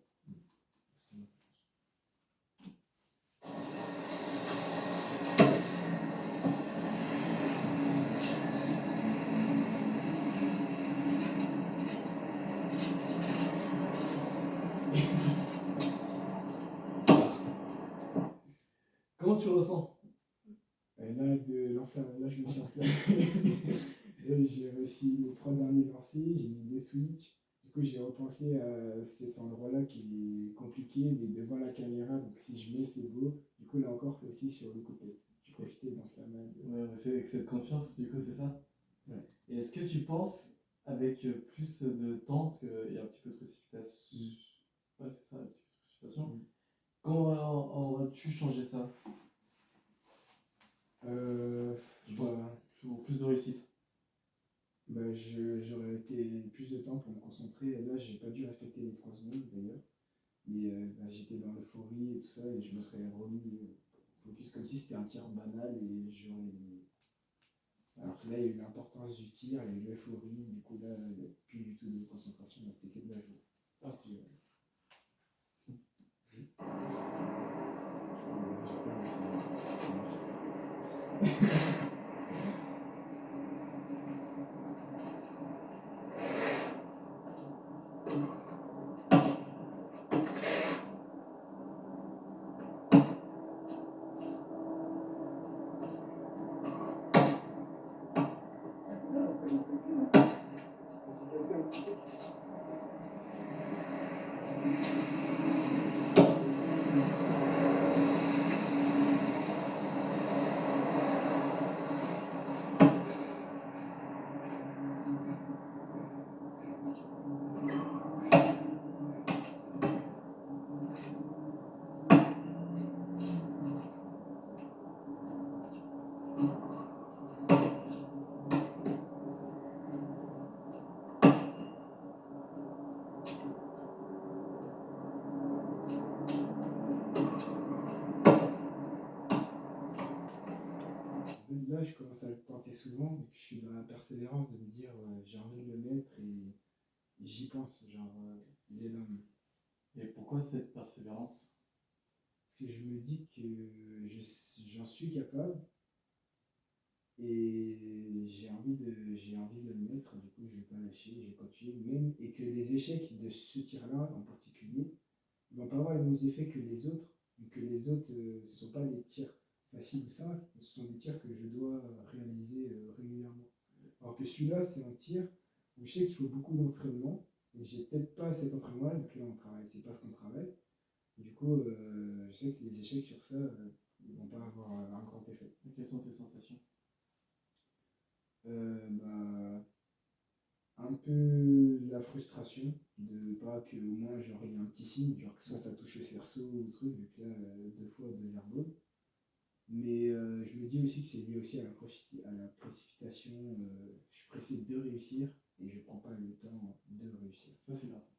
comment tu ressens? Là, je me suis enflammé. J'ai réussi les 3 derniers lancers, j'ai mis des switches. Du coup, j'ai repensé à cet endroit-là qui est compliqué, mais devant la caméra, donc si je mets, c'est beau. Du coup, là encore, c'est aussi sur le coup de tête. J'ai profité de l'enflammade. Ouais, ouais, c'est avec cette confiance, du coup, c'est ça. Ouais. Et est-ce que tu penses, avec plus de temps, parce qu'il y a un petit peu de précipitation, ouais, c'est ça, un petit peu de précipitation, Mm. comment aurais-tu changé ça Je vois. pour plus de réussite? J'aurais été plus de temps pour me concentrer. Là, j'ai pas dû respecter les 3 secondes d'ailleurs. Mais j'étais dans l'euphorie et tout ça, et je me serais remis focus comme si c'était un tir banal et j'aurais. Alors que là, il y a eu l'importance du tir, il y a eu l'euphorie, du coup là, il n'y a plus du tout de concentration, là, c'était que de la joie. Parce que, là, je commence à le tenter souvent, mais je suis dans la persévérance de me dire j'ai envie de le mettre et j'y pense, genre il est là. Et pourquoi cette persévérance? Parce que je me dis que j'en suis capable et j'ai envie de le mettre, du coup je vais pas lâcher, je vais continuer, même, et que les échecs de ce tir-là en particulier ne vont pas avoir les mêmes effets que les autres, vu que les autres, ce ne sont pas des tirs faciles ou simples, ce sont des tirs que je dois réaliser régulièrement. Alors que celui-là, c'est un tir où je sais qu'il faut beaucoup d'entraînement, et j'ai peut-être pas cet entraînement-là, vu que là on travaille, c'est pas ce qu'on travaille. Du coup, je sais que les échecs sur ça, ils vont pas avoir un grand effet. Et quelles sont tes sensations? Bah, un peu la frustration de pas que au moins genre il y a un petit signe, genre que soit ça touche le cerceau ou truc, vu que là 2 fois 2 airballs. Mais je me dis aussi que c'est lié aussi à la précipitation. Je suis pressé de réussir et je prends pas le temps de réussir. Ça, c'est bien ça.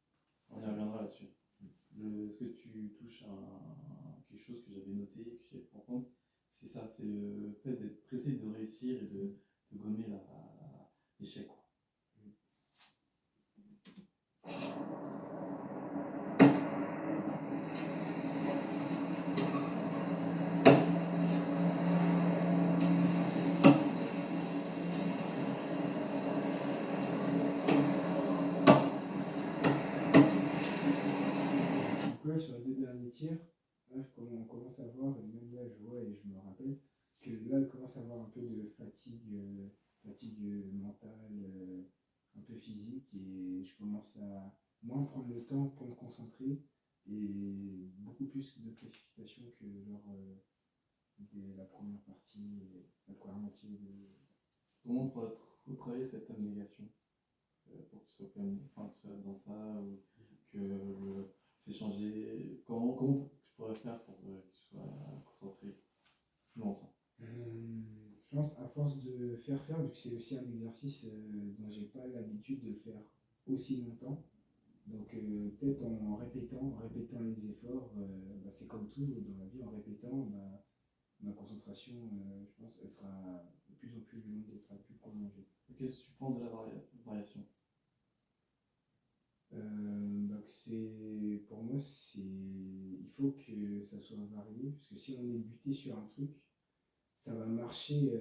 On y reviendra là-dessus. Est-ce que tu touches à quelque chose que j'avais noté, que j'avais pris en compte? C'est ça, c'est le fait d'être pressé de réussir et de gommer l'échec, quoi. Du coup là sur les 2 derniers tirs, là, on commence à voir, et même là je vois et je me rappelle, que là il commence à avoir un peu de fatigue mentale, un peu physique, et je commence à moins prendre le temps pour me concentrer et beaucoup plus de précipitation que lors de la première partie, la première moitié de. Comment on pourrait retravailler cette abnégation pour que tu sois, enfin, que tu sois dans ça, ou que c'est changé? Comment je pourrais faire pour que tu sois concentré plus longtemps? Je pense à force de faire, vu que c'est aussi un exercice dont j'ai pas l'habitude de le faire aussi longtemps. Donc peut-être en répétant les efforts, c'est comme tout dans la vie, en répétant, ma concentration, je pense, elle sera de plus en plus longue, elle sera plus prolongée. Qu'est-ce que tu penses de la variation? Pour moi, il faut que ça soit varié, parce que si on est buté sur un truc, ça va marcher,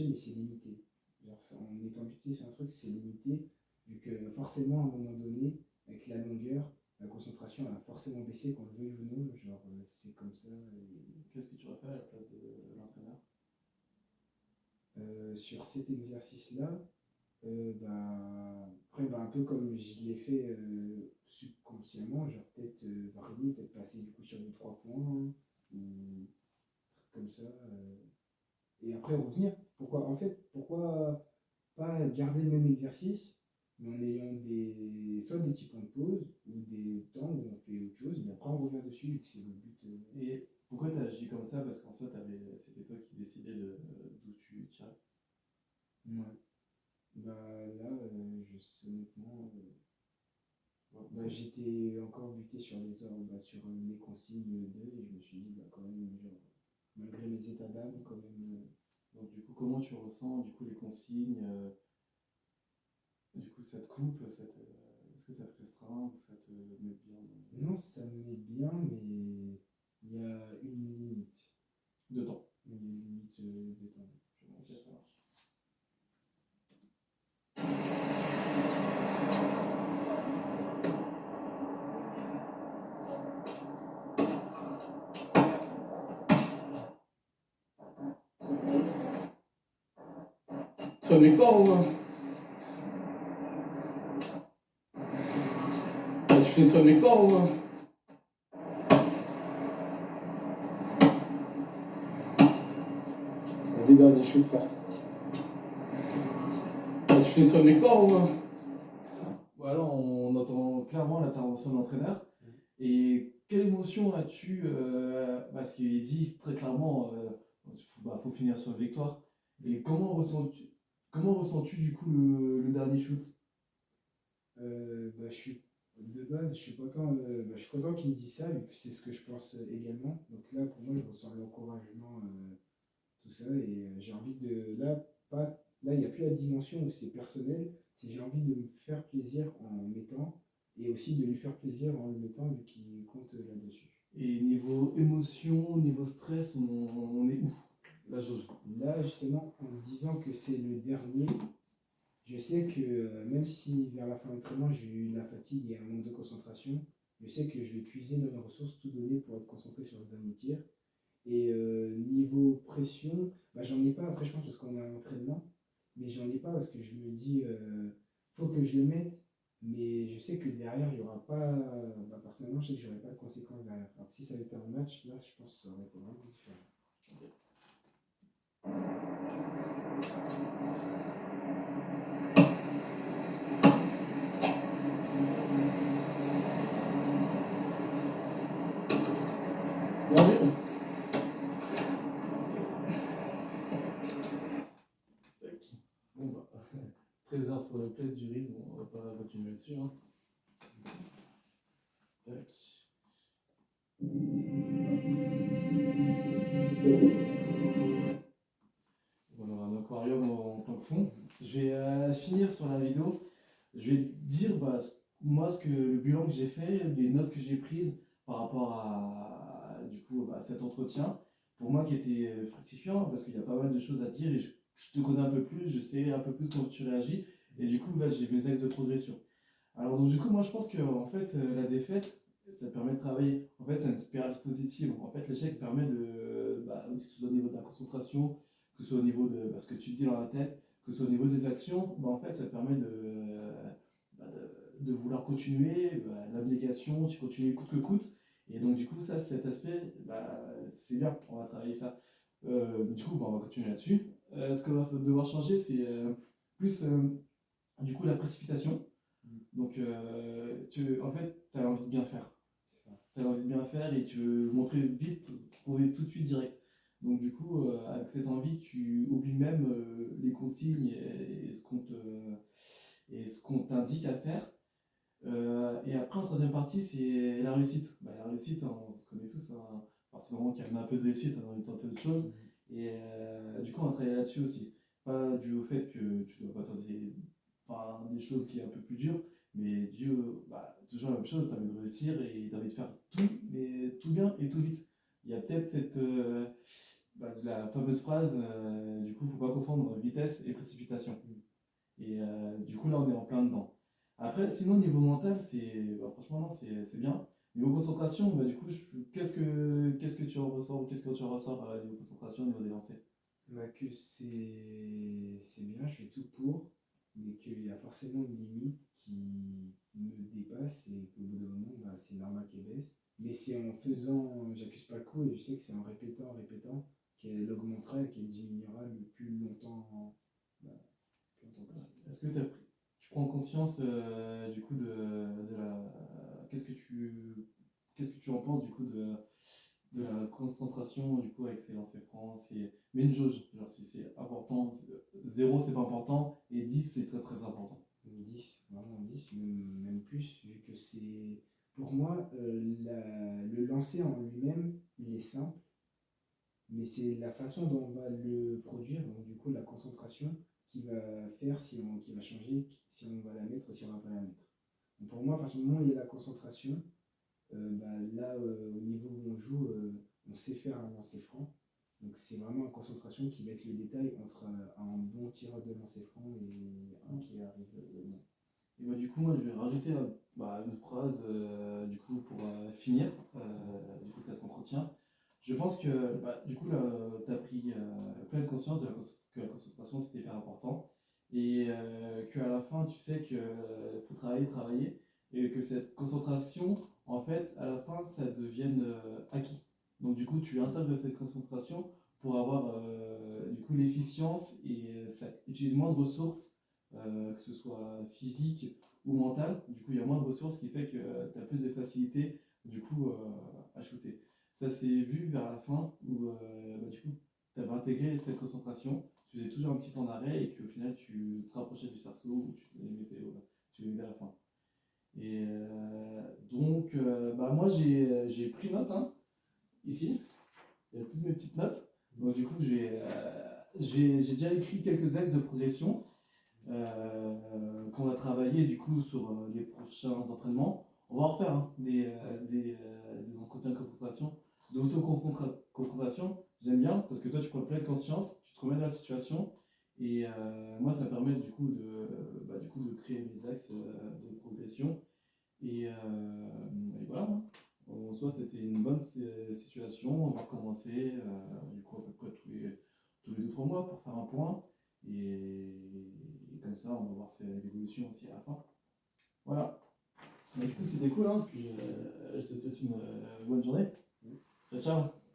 mais c'est limité. Genre, en étant buté sur un truc, c'est limité, vu que forcément, à un moment donné, avec la longueur, la concentration elle a forcément baissé, qu'on le veuille ou non, genre c'est comme ça. Qu'est-ce que tu aurais fait à la place de l'entraîneur? Sur cet exercice-là, après, un peu comme je l'ai fait subconsciemment, genre peut-être varier, peut-être passer du coup sur les 3 points, ou comme ça. Et après revenir. Pourquoi pas garder le même exercice, mais en ayant soit des petits points de pause, ou des temps où on fait autre chose, mais après on revient dessus, vu que c'est le but. Et pourquoi tu as agi comme ça? Parce qu'en soi, c'était toi qui décidais d'où tu tirais. Ouais. Là, je sais honnêtement. Ouais, J'étais encore buté sur les ordres, sur les consignes d'eux, et je me suis dit, quand même, genre, malgré mes états d'âme, quand même. donc du coup, comment tu ressens du coup les consignes? Du coup, ça te coupe, est-ce que ça te restreint ou ça te met bien Non, ça me met bien, mais il y a une limite. de temps? Il y a une limite de temps. Ok, ça marche. C'est une victoire ou tu finis sur une victoire ou vas-y, dernier shoot, frère. Tu finis sur une victoire ou Voilà, on entend clairement l'intervention de l'entraîneur. Et quelle émotion as-tu parce qu'il dit très clairement, faut finir sur une victoire. Et comment ressens-tu du coup le dernier shoot? De base, je suis content, je suis content qu'il me dise ça, vu que c'est ce que je pense également. Donc là, pour moi, je ressens l'encouragement, tout ça, et j'ai envie de. Là, il n'y a plus la dimension où c'est personnel, c'est j'ai envie de me faire plaisir en mettant, et aussi de lui faire plaisir en le mettant, vu qu'il compte là-dessus. Et niveau émotion, niveau stress, on est où? La jauge. Là, justement, en me disant que c'est le dernier, je sais que même si vers la fin de l'entraînement, j'ai eu de la fatigue et un manque de concentration, je sais que je vais puiser dans mes ressources, tout donner pour être concentré sur ce dernier tir. Et niveau pression, j'en ai pas après, je pense, parce qu'on est à l'entraînement, mais j'en ai pas parce que je me dis, faut que je le mette, mais je sais que derrière, il n'y aura pas. Personnellement, je sais que j'aurai pas de conséquences derrière. Alors que si ça avait été un match, là, je pense que ça aurait été vraiment différent. bien vu. Tac. Bon bah, 13 heures sur le plate du rythme, on va pas continuer là-dessus. Hein. Tac. On aura un aquarium en tant que fond. Je vais finir sur la vidéo. Je vais dire moi le bilan que j'ai fait, les notes que j'ai prises par rapport à du coup à cet entretien. Pour moi qui était fructifiant parce qu'il y a pas mal de choses à dire et je te connais un peu plus, je sais un peu plus comment tu réagis et du coup là j'ai mes axes de progression. Alors donc du coup moi je pense que en fait la défaite ça permet de travailler. En fait c'est une spirale positive. En fait l'échec permet que ce soit au niveau de la concentration, que ce soit au niveau de ce que tu te dis dans la tête, que ce soit au niveau des actions, en fait ça permet de vouloir continuer, l'abnégation, tu continues coûte que coûte. Et donc du coup ça cet aspect, c'est bien, on va travailler ça. Du coup on va continuer là-dessus. Ce qu'on va devoir changer c'est plus du coup la précipitation. Donc, en fait, tu as envie de bien faire. Tu as envie de bien faire et tu veux montrer vite, prouver tout de suite direct. Donc, du coup, avec cette envie, tu oublies même les consignes et ce qu'on t'indique à faire. Et après, en troisième partie, c'est la réussite. La réussite, on se connaît tous, hein, à partir du moment qu'il y a un peu de réussite, on a envie de tenter autre chose. Et du coup, on va travailler là-dessus aussi. Pas dû au fait que tu dois pas tenter des choses qui est un peu plus dures, mais toujours la même chose, tu as envie de réussir et tu as envie de faire tout, mais tout bien et tout vite. Il y a peut-être la fameuse phrase, du coup, faut pas confondre vitesse et précipitation. Et du coup, là, on est en plein dedans. Après, sinon, niveau mental, franchement, non, c'est bien. Niveau concentration, bah, du coup, qu'est-ce que tu en ressors, qu'est-ce que tu en ressors niveau concentration, niveau des lancers? Bah, que c'est bien, je fais tout pour, mais qu'il y a forcément une limite qui me dépasse et qu'au bout d'un moment, bah, c'est normal qu'elle baisse. Mais c'est en faisant, j'accuse pas le coup et je sais que c'est en répétant, qu'elle augmentera et qu'elle diminuera le plus longtemps, bah, plus longtemps possible. Est-ce que tu prends conscience du coup de la. Qu'est-ce que tu en penses du coup de la concentration du coup avec ces lancers francs? Mais une jauge, genre si c'est important, 0 c'est pas important et 10 c'est très très important. 10 vraiment 10 même plus, vu que c'est. Pour moi, le lancer en lui-même, il est simple, mais c'est la façon dont on va le produire, donc du coup la concentration, qui va faire qui va changer si on va la mettre ou si on va pas la mettre. Donc pour moi, à partir du moment où il y a la concentration, bah, là, au niveau où on joue, on sait faire un lancer franc. Donc c'est vraiment la concentration qui va être le détail entre un bon tireur de lancer franc et un qui arrive bon. Et bah, du coup, moi je vais rajouter une phrase du coup pour finir du coup, cet entretien. Je pense que du coup, tu as pris pleine conscience que la concentration c'était hyper important et qu'à la fin tu sais qu'il faut travailler, travailler et que cette concentration, en fait, à la fin ça devienne acquis. Donc, du coup, tu intègres cette concentration pour avoir du coup l'efficience et ça utilise moins de ressources que ce soit physique ou mental. Du coup, il y a moins de ressources, ce qui fait que tu as plus de facilité du coup à shooter. Ça s'est vu vers la fin où du coup, tu avais intégré cette concentration, tu faisais toujours un petit temps d'arrêt et qu'au final, tu te rapprochais du cerceau ou tu les mettais à la fin. Et moi, j'ai pris note ici. Il y a toutes mes petites notes. Donc, du coup, j'ai déjà écrit quelques axes de progression qu'on va travailler du coup sur les prochains entraînements. On va en refaire des entretiens de confrontation, d'auto-confrontation. J'aime bien parce que toi tu prends pleine conscience, tu te remets dans la situation et moi ça me permet du coup de créer mes axes de progression et voilà. En soi c'était une bonne situation, on va recommencer du coup à peu près tous les 2-3 mois pour faire un point et comme ça on va voir l'évolution aussi à la fin. Voilà. Du coup c'était cool, puis je te souhaite une bonne journée. Ciao ciao.